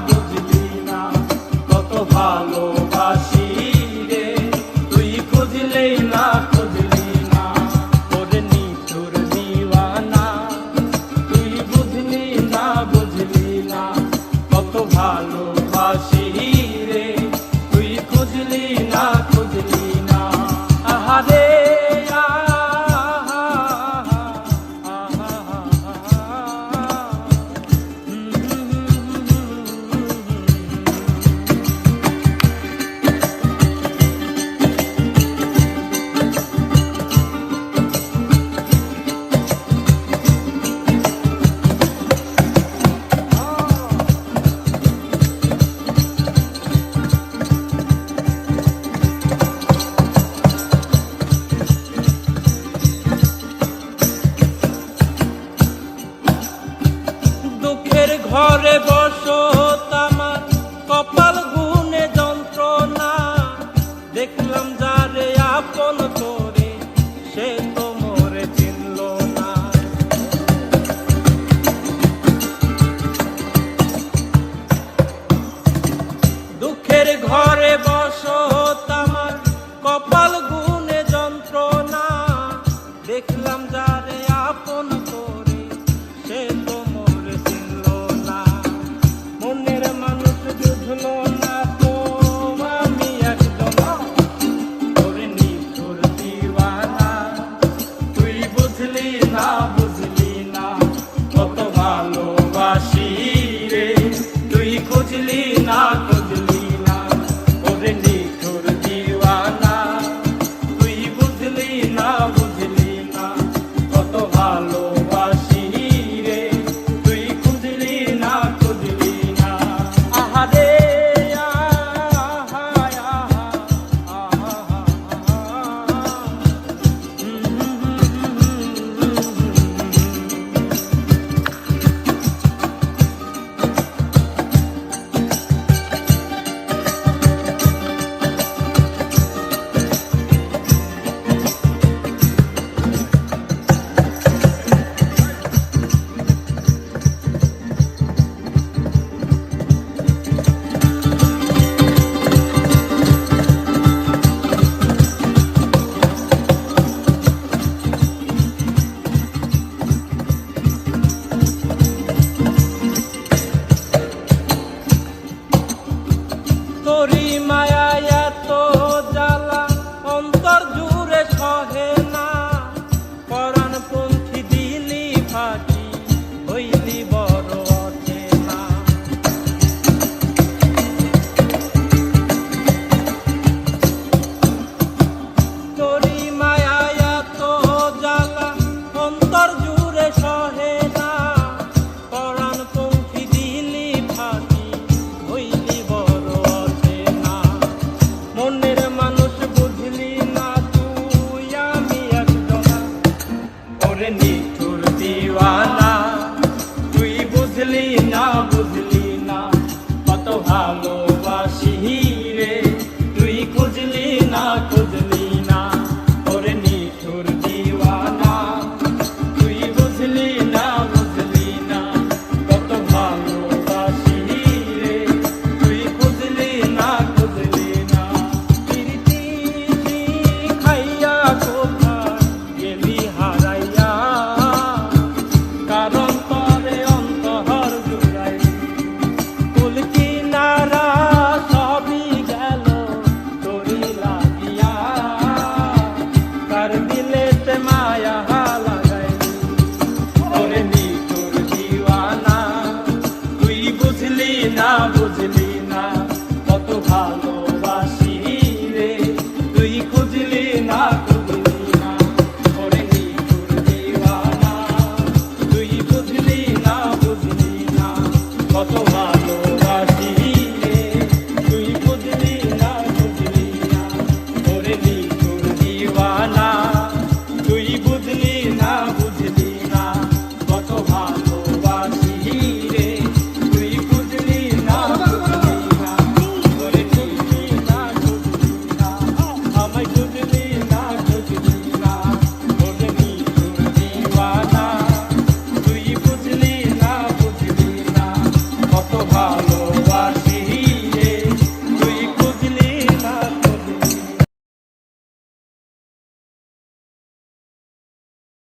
বুঝলি না কত ভালোবাসি রে তুই খুঁজলেই না খুঁজলি না ওরে নিঠুর দিওয়ানা তুই বুঝলি না বুঝলি না কত ভালোবাসি রে তুই খুঁজলি না খুঁজলি না আহারে ঘরে বসো আমার কপাল গুনে যন্ত্রণা দেখলাম যারে আপন করে সে তো মোরে চিনল না দুঃখের ঘরে বসো আমার কপাল গুনে যন্ত্রণা দেখলাম যারে আপন করে সে তো না বুঝলি না কত ভালোবাসি রে তুই খুঁজলি না খুঁজলি না ওরে নিঠুর দিওয়ানা তুই বুঝলি না বুঝলি না কত ভালোবাসি রে তুই খুঁজলি না খুঁজলি না আহারে তোরি মায়া এত জ্বালা অন্তর জুড়ে সহে না পরাণপন্থী দিলি ফাঁকি হইলি বড় অচেনা তোরি মায়া এত জ্বালা অন্তর জুড়ে সহে না পরাণপন্থী দিলি ফাঁকি হইলি মনের মানুষ বুঝলি না তুই আমি একজনা ওরে নিঠুর দিওয়ানা তুই বুঝলি না বুঝলি না কত ভালোবাসি রে তুই খুঁজলি না খুঁজলি না ওরে নিঠুর দিওয়ানা তুই বুঝলি না বুঝলি না কত ভালোবাসি রে তুই খুঁজলি না খুঁজলি না বুঝলি না কত ভালোবাসি রে তুই খুঁজলি না খুঁজলি না ওরে নিঠুর দিওয়ানা তুই বুঝলি না বুঝলি না কত